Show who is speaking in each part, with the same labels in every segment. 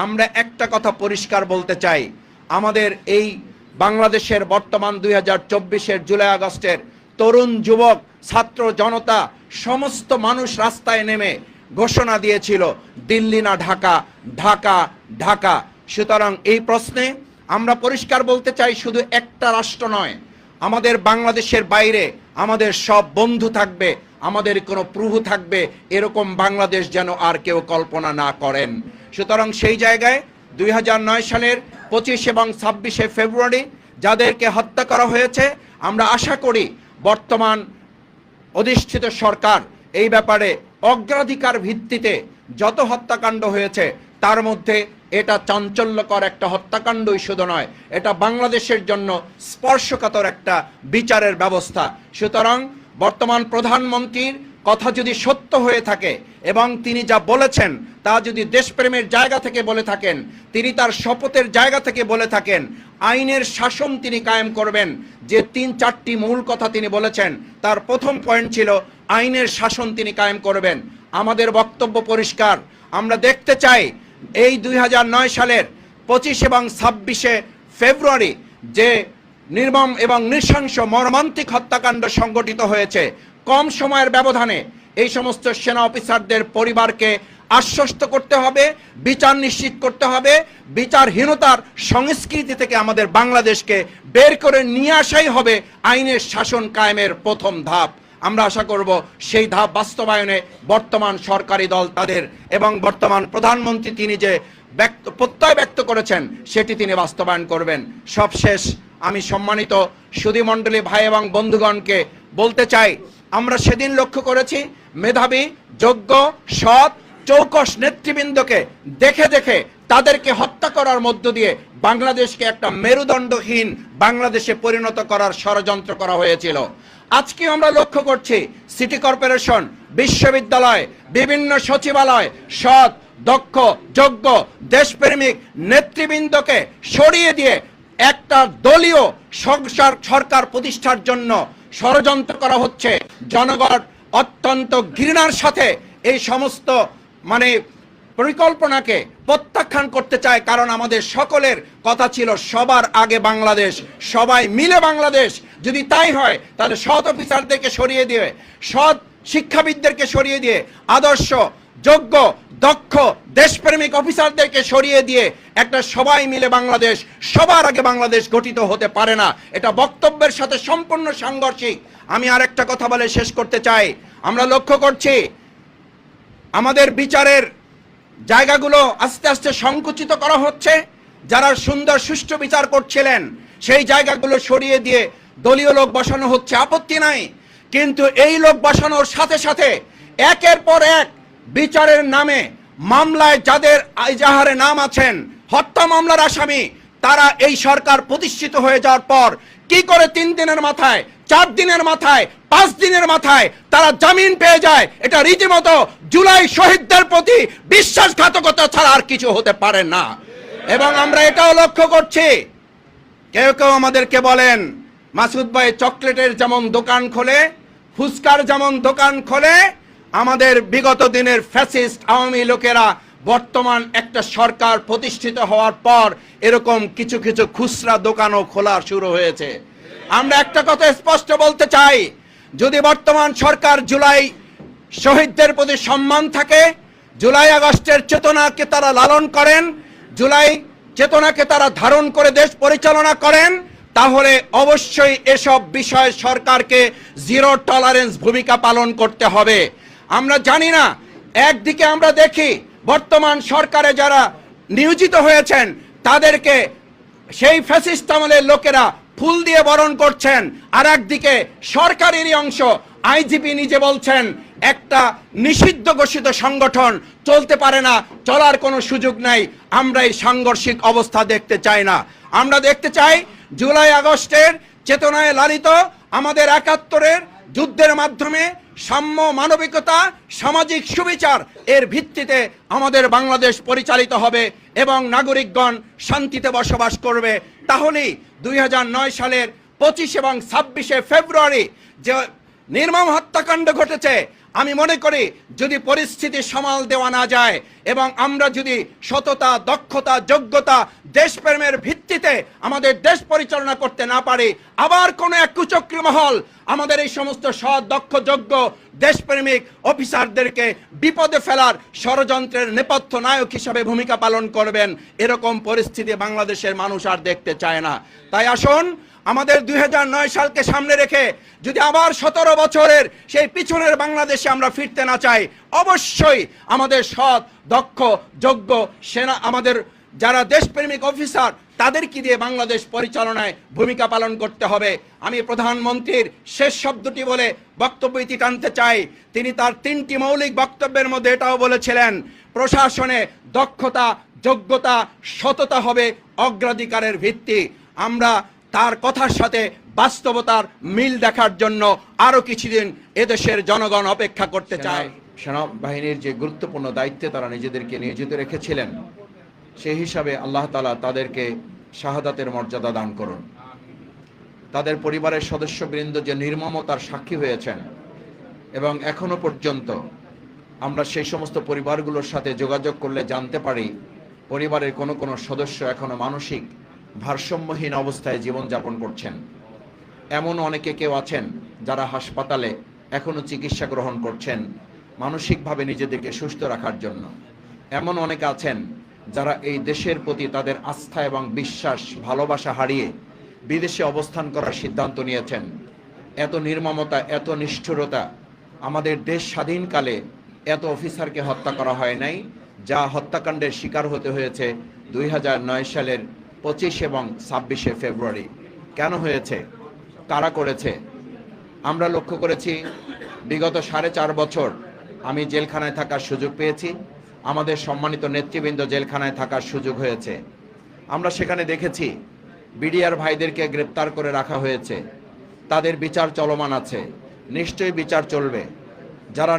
Speaker 1: আমরা একটা কথা পরিষ্কার বলতে চাই, আমাদের এই বাংলাদেশের বর্তমান 2024-এর জুলাই আগস্টের তরুণ যুবক ছাত্র জনতা সমস্ত মানুষ রাস্তায় নেমে ঘোষণা দিয়েছিল দিল্লি না ঢাকা, ঢাকা ঢাকা। সুতরাং এই প্রশ্নে আমরা পরিষ্কার বলতে চাই, শুধু একটা রাষ্ট্র নয়, আমাদের বাংলাদেশের বাইরে আমাদের সব বন্ধু থাকবে, আমাদের কোনো প্রভু থাকবে, এরকম বাংলাদেশ যেন আর কেউ কল্পনা না করেন। সুতরাং সেই জায়গায় 2009 সালের 25 এবং 26শে ফেব্রুয়ারি যাদেরকে হত্যা করা হয়েছে, আমরা আশা করি বর্তমান অধিষ্ঠিত সরকার এই ব্যাপারে অগ্রাধিকার ভিত্তিতে যত হত্যাকাণ্ড হয়েছে তার মধ্যে এটা চাঞ্চল্যকর একটা হত্যাকাণ্ডই শুধু নয়, এটা বাংলাদেশের জন্য স্পর্শকাতর একটা বিচারের ব্যবস্থা। সুতরাং বর্তমান প্রধানমন্ত্রীর কথা যদি সত্য হয়ে থাকে এবং তিনি যা বলেছেন তা যদি দেশপ্রেমের জায়গা থেকে বলে থাকেন, তিনি তার শপথের জায়গা থেকে বলে থাকেন, আইনের শাসন তিনি কায়েম করবেন, যে 3-4টি মূল কথা তিনি বলেছেন তার প্রথম পয়েন্ট ছিল আইনের শাসন তিনি কায়েম করবেন। আমাদের বক্তব্য পরিষ্কার, আমরা দেখতে চাই এই 2009 সালের 25 এবং 26শে ফেব্রুয়ারি যে নির্মম এবং নৃশংস মর্মান্তিক হত্যাকাণ্ড সংগঠিত হয়েছে, কম সময়ের ব্যবধানে এই সমস্ত সেনা অফিসারদের পরিবারকে আশ্বস্ত করতে হবে, বিচার নিশ্চিত করতে হবে, বিচারহীনতার সংস্কৃতি থেকে আমাদের বাংলাদেশকে বের করে নিয়ে আসাই হবে আইনের শাসন কায়েমের প্রথম ধাপ। আমরা আশা করব সেই ধাপ বাস্তবায়নে বর্তমান সরকারি দল তাদের এবং বর্তমান প্রধানমন্ত্রী তিনি যে প্রত্যয় ব্যক্ত করেছেন সেটি তিনি বাস্তবায়ন করবেন। সবশেষ আমি সম্মানিত সুধীমণ্ডলী ভাই এবং বন্ধুগণকে বলতে চাই, আমরা সেদিন লক্ষ্য করেছি মেধাবী, যোগ্য, সৎ, চৌকস নেতৃবৃন্দকে দেখে দেখে তাদেরকে হত্যা করার মধ্য দিয়ে বাংলাদেশকে একটা মেরুদণ্ডহীন বাংলাদেশে পরিণত করার ষড়যন্ত্র করা হয়েছিল। আজকে আমরা লক্ষ্য করছি সিটি কর্পোরেশন, বিশ্ববিদ্যালয়, বিভিন্ন সচিবালয় সৎ, দক্ষ, যোগ্য, দেশপ্রেমিক নেতৃবৃন্দকে সরিয়ে দিয়ে একটা দলীয় সরকার প্রতিষ্ঠার জন্য ষড়যন্ত্র করা হচ্ছে। জনগণ অত্যন্ত ঘৃণার সাথে এই সমস্ত পরিকল্পনাকে প্রত্যাখ্যান করতে চায়, কারণ আমাদের সকলের কথা ছিল সবার আগে বাংলাদেশ, সবাই মিলে বাংলাদেশ। যদি তাই হয় তাহলে সৎ অফিসারদেরকে সরিয়ে দিয়ে, সৎ শিক্ষাবিদদেরকে সরিয়ে দিয়ে, আদর্শ, যোগ্য, দক্ষ, দেশপ্রেমিক অফিসারদেরকে সরিয়ে দিয়ে একটা সবাই মিলে বাংলাদেশ, সবার আগে বাংলাদেশ গঠিত হতে পারে না। এটা বক্তব্যের সাথে সম্পূর্ণ সাংঘর্ষিক। আমি আরেকটা কথা বলে শেষ করতে চাই, আমরা লক্ষ্য করছি আমাদের বিচারের জায়গাগুলো আস্তে আস্তে সংকুচিত করা হচ্ছে। যারা সুন্দর সুষ্ঠু বিচার করছিলেন সেই জায়গাগুলো সরিয়ে দিয়ে দলীয় লোক বসানো হচ্ছে, আপত্তি নাই। কিন্তু এই লোক বসানোর সাথে সাথে একের পর এক বিচারের নামে মামলায় যাদের এজাহারে নাম আছেন, হত্যা মামলার আসামি, তারা এই সরকার প্রতিষ্ঠিত হয়ে যাওয়ার পর কি করে 3 দিনের মাথায়, 4 দিনের মাথায়, 5 দিনের মাথায় তারা জামিন পেয়ে যায়। এটা রীতিমতো জুলাই শহীদদের প্রতি বিশ্বাসঘাতকতা ছাড়া আর কিছু হতে পারে না। এবং আমরা এটাও লক্ষ্য করছি, কেউ কেউ আমাদেরকে বলেন মাসুদ ভাই চকলেটের যেমন দোকান খোলে, ফুচকার যেমন দোকান খোলে, আমাদের বিগত দিনের ফ্যাসিস্ট আওয়ামী লোকেরা বর্তমান একটা সরকার প্রতিষ্ঠিত হওয়ার পর এরকম কিছু কিছু খুচরা দোকানও খোলা শুরু হয়েছে। আমরা একটা কথা স্পষ্ট বলতে চাই, যদি বর্তমান সরকার জুলাই শহীদদের প্রতি সম্মান থাকে, জুলাই আগস্টের চেতনাকে তারা লালন করেন, জুলাই চেতনাকে তারা ধারণ করে দেশ পরিচালনা করেন, তাহলে অবশ্যই এসব বিষয়ে সরকারকে জিরো টলারেন্স ভূমিকা পালন করতে হবে। আমরা জানি না, একদিকে আমরা দেখি বর্তমান সরকারে যারা নিয়োজিত হয়েছেন তাদেরকে সেই ফ্যাসিস্ট আমলের লোকেরা ফুল দিয়ে বরণ করছেন, আর একদিকে সরকারেরই অংশ আইজিপি নিজে বলছেন একটা নিষিদ্ধ ঘোষিত সংগঠন চলতে পারে না, চলার কোনো সুযোগ নাই। আমরা এই সাংঘর্ষিক অবস্থা দেখতে চাই না। আমরা দেখতে চাই জুলাই আগস্টের চেতনায় লালিত আমাদের 71-এর যুদ্ধের মাধ্যমে সাম্য, মানবিকতা, সামাজিক সুবিচার এর ভিত্তিতে আমাদের বাংলাদেশ পরিচালিত হবে এবং নাগরিকগণ শান্তিতে বসবাস করবে। তাহলেই 2009 সালের 25 এবং 26শে ফেব্রুয়ারি যে নির্মম হত্যাকাণ্ড ঘটেছে, আমি মনে করি যদি পরিস্থিতি সামাল দেওয়া না যায় এবং আমরা যদি সততা, দক্ষতা, যোগ্যতা, দেশপ্রেমের ভিত্তিতে আমাদের দেশ পরিচালনা করতে না পারি, আবার কোনো এক কুচক্রী মহল আমাদের এই সমস্ত সৎ, দক্ষ, যোগ্য, দেশপ্রেমিক অফিসারদেরকে বিপদে ফেলার ষড়যন্ত্রের নেপথ্য নায়ক হিসাবে ভূমিকা পালন করবেন। এরকম পরিস্থিতি বাংলাদেশের মানুষ আর দেখতে চায় না। তাই আসুন, আমাদের 2009 সালকে সামনে রেখে যদি আবার 17 বছরের সেই পিছনের বাংলাদেশে আমরা ফিরতে না চাই, অবশ্যই আমাদের সৎ, দক্ষ, যোগ্য সেনা, আমাদের যারা দেশপ্রেমিক অফিসার, তাদেরকে দিয়ে বাংলাদেশ পরিচালনায় ভূমিকা পালন করতে হবে। আমি প্রধানমন্ত্রীর শেষ শব্দটি বলে বক্তব্য ইতি টানতে চাই। তিনি তার 3টি মৌলিক বক্তব্যের মধ্যে এটাও বলেছিলেন, প্রশাসনে দক্ষতা, যোগ্যতা, সততা হবে অগ্রাধিকারের ভিত্তি। আমরা তার কথার সাথে বাস্তবতার মিল দেখার জন্য আরো কিছুদিন এদেশের জনগণ অপেক্ষা করতে চায়। সেনাবাহিনীর যে গুরুত্বপূর্ণ দায়িত্বে তারা নিজেদেরকে নিয়োজিত রেখেছিলেন, সেই হিসাবে আল্লাহ তাআলা তাদেরকে শাহাদাতের মর্যাদা দান করুন। তাদের পরিবারের সদস্যবৃন্দ যে নির্মমতার সাক্ষী হয়েছেন এবং এখনো পর্যন্ত আমরা সেই সমস্ত পরিবারগুলোর সাথে যোগাযোগ করলে জানতে পারি পরিবারের কোনো সদস্য এখনো মানসিক ভারসাম্যহীন অবস্থায় জীবনযাপন করছেন। এমন অনেকে কেউ আছেন যারা হাসপাতালে এখনো চিকিৎসা গ্রহণ করছেন মানসিকভাবে নিজেদেরকে সুস্থ রাখার জন্য। এমন অনেকে আছেন যারা এই দেশের প্রতি তাদের আস্থা এবং বিশ্বাস, ভালোবাসা হারিয়ে বিদেশে অবস্থান করার সিদ্ধান্ত নিয়েছেন। এত নির্মমতা, এত নিষ্ঠুরতা আমাদের দেশ স্বাধীনকালে এত অফিসারকে হত্যা করা হয় নাই, যা হত্যাকাণ্ডের শিকার হতে হয়েছে 2009 সালের 25 এবং 26শে ফেব্রুয়ারি। কেন হয়েছে? কারা করেছে? আমরা লক্ষ্য করেছি বিগত 4.5 বছর আমি জেলখানায় থাকার সুযোগ পেয়েছি, আমাদের সম্মানিত নেতৃবৃন্দ জেলখানায় থাকার সুযোগ হয়েছে। আমরা সেখানে দেখেছি বিডিআর ভাইদেরকে গ্রেপ্তার করে রাখা হয়েছে, তাদের বিচার চলমান আছে, নিশ্চয়ই বিচার চলবে। যারা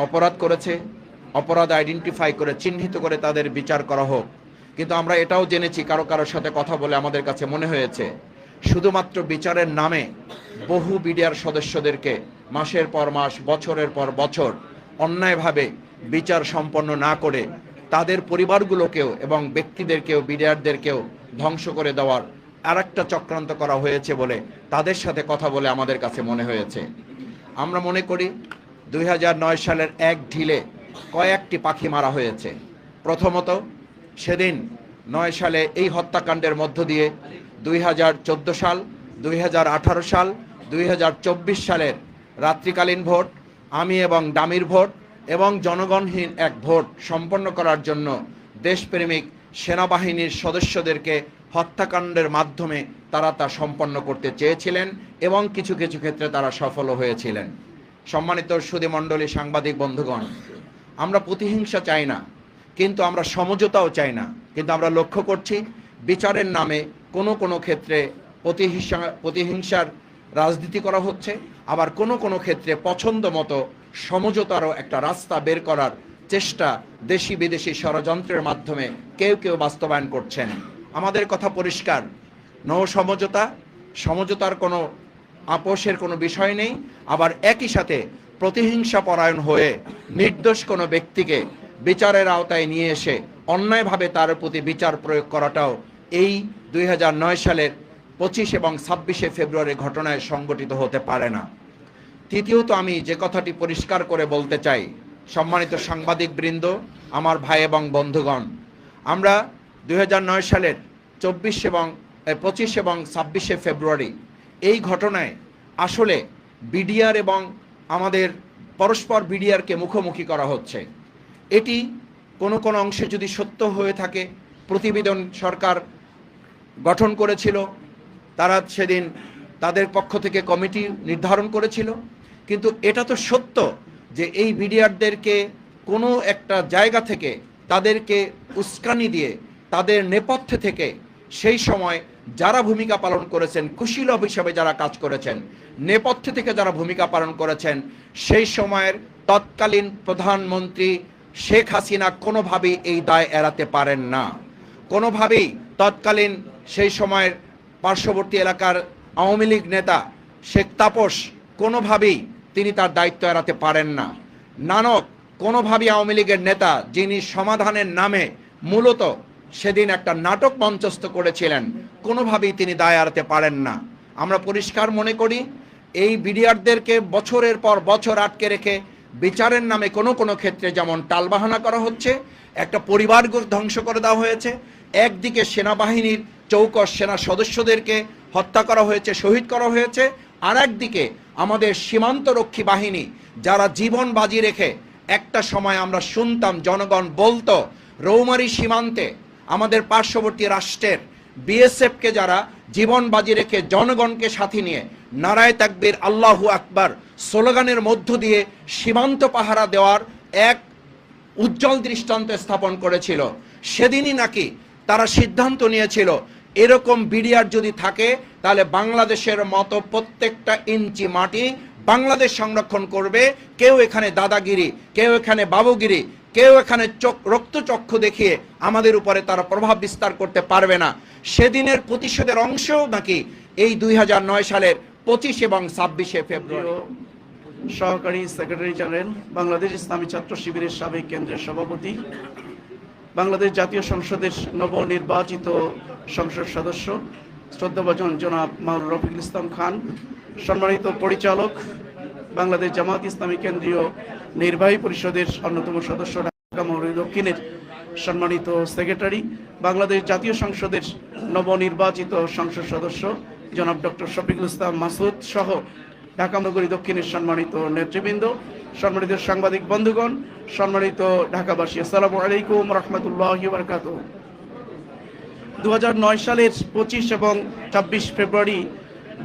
Speaker 1: অপরাধ করেছে, অপরাধ আইডেন্টিফাই করে চিহ্নিত করে তাদের বিচার করা হোক। কিন্তু আমরা এটাও জেনেছি, কারোর সাথে কথা বলে আমাদের কাছে মনে হয়েছে শুধুমাত্র বিচারের নামে বহু বিডিআর সদস্যদেরকে মাসের পর মাস, বছরের পর বছর অন্যায়ভাবে বিচার সম্পন্ন না করে তাদের পরিবারগুলোকেও এবং ব্যক্তিদেরকেও, বিডিআরদেরকেও ধ্বংস করে দেওয়ার আরেকটা চক্রান্ত করা হয়েছে বলে তাদের সাথে কথা বলে আমাদের কাছে মনে হয়েছে। আমরা মনে করি 2009 সালের এক ঢিলে কয়েকটি পাখি মারা হয়েছে। প্রথমত, সেদিন 9 সালে এই হত্যাকাণ্ডের মধ্য দিয়ে 2014 সাল, 2018 সাল, 2024 সালের রাত্রিকালীন ভোট, আমি এবং ডামির ভোট এবং জনগণহীন এক ভোট সম্পন্ন করার জন্য দেশপ্রেমিক সেনাবাহিনীর সদস্যদেরকে হত্যাকাণ্ডের মাধ্যমে তারা তা সম্পন্ন করতে চেয়েছিলেন এবং কিছু কিছু ক্ষেত্রে তারা সফল হয়েছিলেন। সম্মানিত সুধীমণ্ডলী, সাংবাদিক বন্ধুগণ, আমরা প্রতিহিংসা চাই না, কিন্তু আমরা সমঝোতাও চাই না। কিন্তু আমরা লক্ষ্য করছি বিচারের নামে কোনো ক্ষেত্রে প্রতিহিংসার রাজনীতি করা হচ্ছে, আবার কোনো ক্ষেত্রে পছন্দ মতো সমঝোতারও একটা রাস্তা বের করার চেষ্টা দেশি বিদেশি ষড়যন্ত্রের মাধ্যমে কেউ বাস্তবায়ন করছেন। আমাদের কথা পরিষ্কার, নো সমঝোতার কোনো আপোষের কোনো বিষয় নেই। আবার একই সাথে প্রতিহিংসা পরায়ণ হয়ে নির্দোষ কোনো ব্যক্তিকে বিচারের আওতায় নিয়ে এসে অন্যায়ভাবে তার প্রতি বিচার প্রয়োগ করাটাও এই 2009 সালের 25 এবং 26শে ফেব্রুয়ারি ঘটনায় সংগঠিত হতে পারে না। তৃতীয়ত, আমি যে কথাটি পরিষ্কার করে বলতে চাই, সম্মানিত সাংবাদিক বৃন্দ, আমার ভাই এবং বন্ধুগণ, আমরা 2009 সালের 25 এবং 26শে ফেব্রুয়ারি এই ঘটনায় আসলে বিডিআর এবং আমাদের পরস্পর বিডিআরকে মুখোমুখি করা হচ্ছে। এটি কোনো অংশে যদি সত্য হয়ে থাকে, প্রতিবেদন সরকার গঠন করেছিল, তারা সেদিন তাদের পক্ষ থেকে কমিটি নির্ধারণ করেছিল, কিন্তু এটা তো সত্য যে এই বিডিআরদেরকে কোনো একটা জায়গা থেকে তাদেরকে উস্কানি দিয়ে তাদের নেপথ্যে থেকে সেই সময় যারা ভূমিকা পালন করেছেন, কুশীলব হিসাবে যারা কাজ করেছেন, নেপথ্যে থেকে যারা ভূমিকা পালন করেছেন, সেই সময়ের তৎকালীন প্রধানমন্ত্রী শেখ হাসিনা কোনোভাবেই এই দায় এড়াতে পারেন না। কোনোভাবেই তৎকালীন সেই সময়ের পার্শ্ববর্তী এলাকার আওয়ামী লীগ নেতা শেখ তাপস কোনোভাবেই তিনি তার দায়িত্ব এড়াতে পারেন না। নানক কোনোভাবেই আওয়ামী লীগের নেতা, যিনি সমাধানের নামে মূলত সেদিন একটা নাটক মঞ্চস্থ করেছিলেন, কোনোভাবেই তিনি দায় এড়াতে পারেন না। আমরা পরিষ্কার মনে করি এই বিডিআরদেরকে বছরের পর বছর আটকে রেখে বিচারের নামে কোনো কোনো ক্ষেত্রে যেমন টালবাহানা করা হচ্ছে, একটা পরিবার ধ্বংস করে দেওয়া হয়েছে, একদিকে সেনাবাহিনীর চৌকস সেনা সদস্যদেরকে হত্যা করা হয়েছে, শহীদ করা হয়েছে, আর একদিকে আমাদের সীমান্তরক্ষী বাহিনী যারা জীবন বাজি রেখে, একটা সময় আমরা শুনতাম জনগণ বলতো রৌমারী সীমান্তে আমাদের পার্শ্ববর্তী রাষ্ট্রের বিএসএফকে যারা জীবন বাজি রেখে জনগণকে সাথে নিয়ে নারায়ে তাকবীর আল্লাহু আকবার স্লোগানের মধ্য দিয়ে সীমান্ত পাহারা দেওয়ার এক উজ্জ্বল দৃষ্টান্ত স্থাপন করেছিল। সেদিনই নাকি তারা সিদ্ধান্ত নিয়েছিল এরকম বিডিআর যদি থাকে তাহলে বাংলাদেশের মতো প্রত্যেকটা ইঞ্চি মাটি বাংলাদেশ সংরক্ষণ করবে। কেউ এখানে দাদাগিরি, কেউ এখানে বাবুগিরি, কেউ এখানে রক্তচক্ষু দেখিয়ে আমাদের উপরে তারা প্রভাব বিস্তার করতে পারবে না। সেদিনের প্রতিশোধের অংশও নাকি এই 2009 সালের 25 এবং 26 ফেব্রুয়ারি।
Speaker 2: সহকারী সেক্রেটারি জেনারেল, বাংলাদেশ ইসলামী ছাত্র শিবিরের সাবেক কেন্দ্রের সভাপতি, বাংলাদেশ জাতীয় সংসদের নবনির্বাচিত সংসদ সদস্য শ্রদ্ধাভাজন জনাব মাওলানা রফিকুল ইসলাম খান, সম্মানিত পরিচালক, বাংলাদেশ জামাত ইসলামী কেন্দ্রীয় নির্বাহী পরিষদের অন্যতম সদস্য ঢাকা মহানগরী দক্ষিণের সম্মানিত সেক্রেটারি, বাংলাদেশ জাতীয় সংসদের নবনির্বাচিত সংসদ সদস্য জনাব ডক্টর শফিকুল ইসলাম মাসুদ সহ ঢাকা নগরী দক্ষিণের সম্মানিত নেতৃবৃন্দ, সম্মানিত সাংবাদিক বন্ধুগণ, সম্মানিত ঢাকাবাসী, আসসালামু আলাইকুম রহমতুল্লাহি ওয়া বারাকাতুহু। 2009 সালের 25 এবং 26 ফেব্রুয়ারি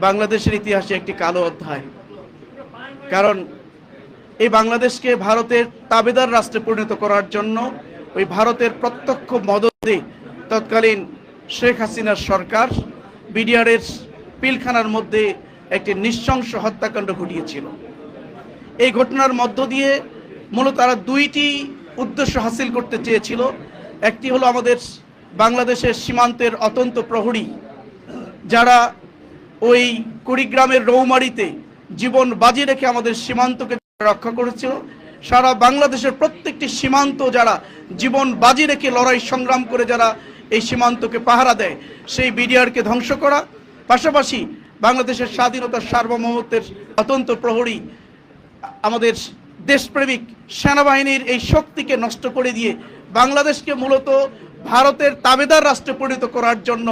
Speaker 2: বাংলাদেশের ইতিহাসে একটি কালো অধ্যায়। কারণ এই বাংলাদেশকে ভারতের তাবেদার রাষ্ট্রে পরিণত করার জন্য ওই ভারতের প্রত্যক্ষ মদদে তৎকালীন শেখ হাসিনার সরকার বিডিআরের পিলখানার মধ্যে একটি নৃশংস হত্যাকাণ্ড ঘটিয়েছিল। এই ঘটনার মধ্য দিয়ে মূলত তারা দুইটি উদ্দেশ্য হাসিল করতে চেয়েছিল। একটি হলো আমাদের বাংলাদেশের সীমান্তের অত্যন্ত প্রহরী যারা ওই কুড়িগ্রামের রৌমারিতে জীবন বাজি রেখে আমাদের সীমান্তকে রক্ষা করেছিল, সারা বাংলাদেশের প্রত্যেকটি সীমান্ত যারা জীবন বাজি রেখে লড়াই সংগ্রাম করে যারা এই সীমান্তকে পাহারা দেয়, সেই বিডিআরকে ধ্বংস করা, পাশাপাশি বাংলাদেশের স্বাধীনতার সার্বভৌমত্বের অত্যন্ত প্রহরী আমাদের দেশপ্রেমিক সেনাবাহিনীর এই শক্তিকে নষ্ট করে দিয়ে বাংলাদেশকে মূলত ভারতের তাবেদার রাষ্ট্রে পরিণত করার জন্য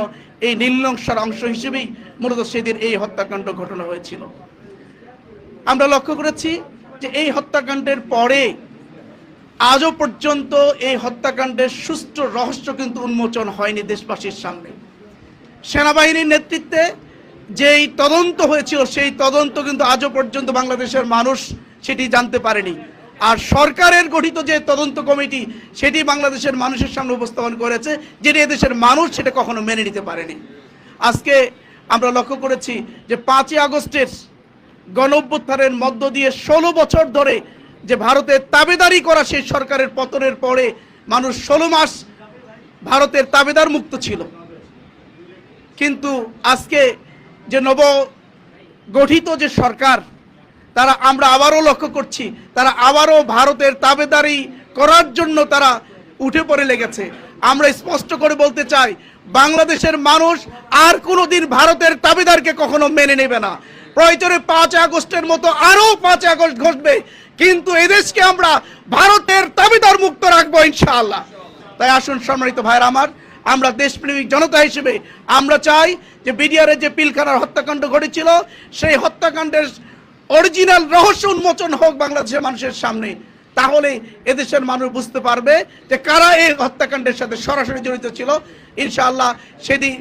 Speaker 2: এই নীলনকশার অংশ হিসেবেই মূলত সেদিন এই হত্যাকাণ্ড ঘটনা হয়েছিল। আমরা লক্ষ্য করেছি যে এই হত্যাকাণ্ডের পরে আজও পর্যন্ত এই হত্যাকাণ্ডের সুষ্ঠু রহস্য কিন্তু উন্মোচন হয়নি দেশবাসীর সামনে। সেনাবাহিনীর নেতৃত্বে যেই তদন্ত হয়েছিল সেই তদন্ত কিন্তু আজও পর্যন্ত বাংলাদেশের মানুষ সেটি জানতে পারেনি। আর সরকারের গঠিত যে তদন্ত কমিটি সেটি বাংলাদেশের মানুষের সামনে উপস্থাপন করেছে, যেটি এদেশের মানুষ সেটা কখনো মেনে নিতে পারেনি। আজকে আমরা লক্ষ্য করেছি যে 5ই আগস্টের গণঅভ্যুত্থানের মধ্য দিয়ে 16 বছর ধরে যে ভারতের তাবেদারি করা সেই সরকারের পতনের পরে মানুষ 16 মাস ভারতের তাবেদার মুক্ত ছিল। কিন্তু আজকে যে নব গঠিত যে সরকার, তারা আমরা আবারও লক্ষ্য করছি তারা আবারও ভারতের তাবেদারি করার জন্য তারা উঠে পড়ে লেগেছে। আমরা স্পষ্ট করে বলতে চাই, বাংলাদেশের মানুষ আর কোনোদিন ভারতের তাবেদারকে কখনো মেনে নেবে না। প্রয়োজনে 5 আগস্টের মতো আরো 5 আগস্ট ঘটবে, কিন্তু এদেশকে আমরা ভারতের তাবেদার মুক্ত রাখবো ইনশাআল্লাহ। তাই আসুন সম্মানিত ভাইরা আমার, আমরা দেশপ্রেমিক জনতা হিসেবে আমরা চাই যে বিডিআরের যে পিলখানার হত্যাকাণ্ড ঘটেছিল সেই হত্যাকাণ্ডের অরিজিনাল রহস্য উন্মোচন হোক বাংলাদেশের মানুষের সামনে। তাহলে এদেশের মানুষ বুঝতে পারবে যে কারা এই হত্যাকাণ্ডের সাথে সরাসরি জড়িত ছিল। ইনশাআল্লাহ সেদিন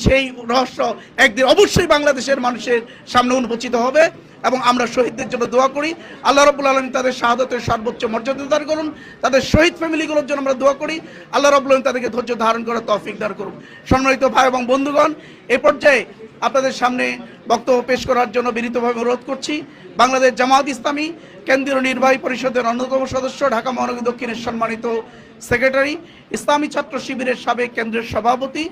Speaker 2: সেই রহস্য একদিন অবশ্যই বাংলাদেশের মানুষের সামনে উন্মোচিত হবে। এবং আমরা শহীদদের জন্য দোয়া করি, আল্লাহ রাব্বুল আলামিন তাদের শাহাদাতের সর্বোচ্চ মর্যাদা দান করুন। তাদের শহীদ ফ্যামিলিগুলোর জন্য আমরা দোয়া করি, আল্লাহ রাব্বুল আলামিন তাদেরকে ধৈর্য ধারণ করার তৌফিক দান করুন। সম্মানিত ভাই এবং বন্ধুগণ, এ পর্যায়ে আপনাদের সামনে বক্তব্য পেশ করার জন্য বিনীতভাবে অনুরোধ করছি বাংলাদেশ জামাত ইসলামী কেন্দ্রীয় নির্বাহী পরিষদের অন্যতম সদস্য, ঢাকা মহানগরী দক্ষিণের সম্মানিত সেক্রেটারি, ইসলামী ছাত্র শিবিরের সাবেক কেন্দ্রের সভাপতি,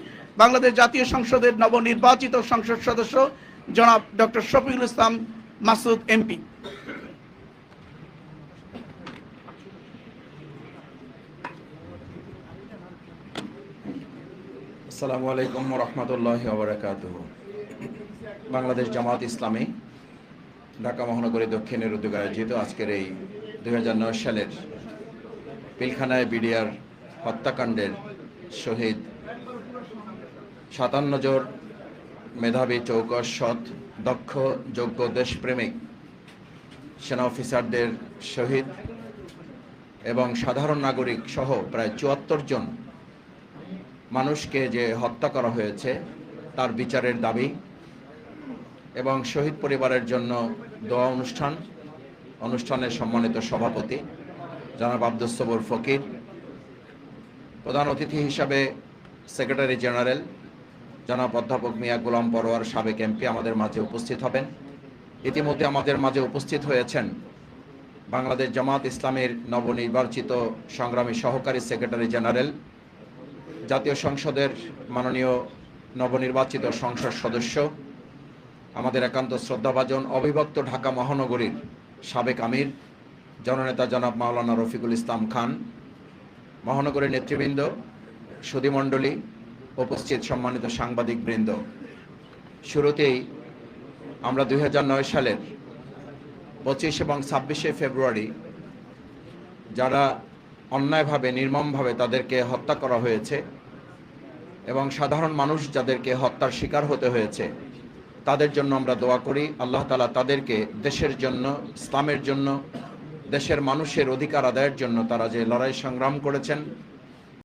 Speaker 2: বাংলাদেশ জাতীয় সংসদের নবনির্বাচিত সংসদ সদস্য জনাব ডক্টর শফিকুল ইসলাম মাসুদ এমপি।
Speaker 1: আসসালামু আলাইকুম ওয়া রাহমাতুল্লাহি ওয়া বারাকাতুহু। বাংলাদেশ জামাত ইসলামী ঢাকা মহানগরী দক্ষিণের উদ্যোগে আয়োজিত আজকের এই 2009 সালের পিলখানায় বিডিআর হত্যাকাণ্ডের শহীদ 57 জন মেধাবী, চৌকস, সৎ, দক্ষ, যোগ্য, দেশপ্রেমিক সেনা অফিসারদের শহীদ এবং সাধারণ নাগরিক সহ প্রায় 74 জন মানুষকে যে হত্যা করা হয়েছে তার বিচারের দাবি এবং শহীদ পরিবারের জন্য দোয়া অনুষ্ঠানের সম্মানিত সভাপতি জনাব আব্দুস সবুর ফকির, প্রধান অতিথি হিসাবে সেক্রেটারি জেনারেল জনাব অধ্যাপক মিয়া গোলাম পরোয়ার, সাবেক এমপি আমাদের মাঝে উপস্থিত হবেন। ইতিমধ্যে আমাদের মাঝে উপস্থিত হয়েছেন বাংলাদেশ জামাত ইসলামের নবনির্বাচিত সংগ্রামী সহকারী সেক্রেটারি জেনারেল, জাতীয় সংসদের মাননীয় নবনির্বাচিত সংসদ সদস্য, আমাদের একান্ত শ্রদ্ধাভাজন অবিভক্ত ঢাকা মহানগরীর সাবেক আমির জননেতা জনাব মাওলানা রফিকুল ইসলাম খান, মহানগরীর নেতৃবৃন্দ, সুধীমণ্ডলী, উপস্থিত সম্মানিত সাংবাদিকবৃন্দ। শুরুতেই আমরা 2009 সালের 25 এবং 26শে ফেব্রুয়ারি যারা অন্যায়ভাবে, নির্মমভাবে তাদেরকে হত্যা করা হয়েছে এবং সাধারণ মানুষ যাদেরকে হত্যার শিকার হতে হয়েছে তাদের জন্য আমরা দোয়া করি। আল্লাহ তাআলা তাদেরকে দেশের জন্য, ইসলামের জন্য, দেশের মানুষের অধিকার আদায়ের জন্য তারা যে লড়াই সংগ্রাম করেছেন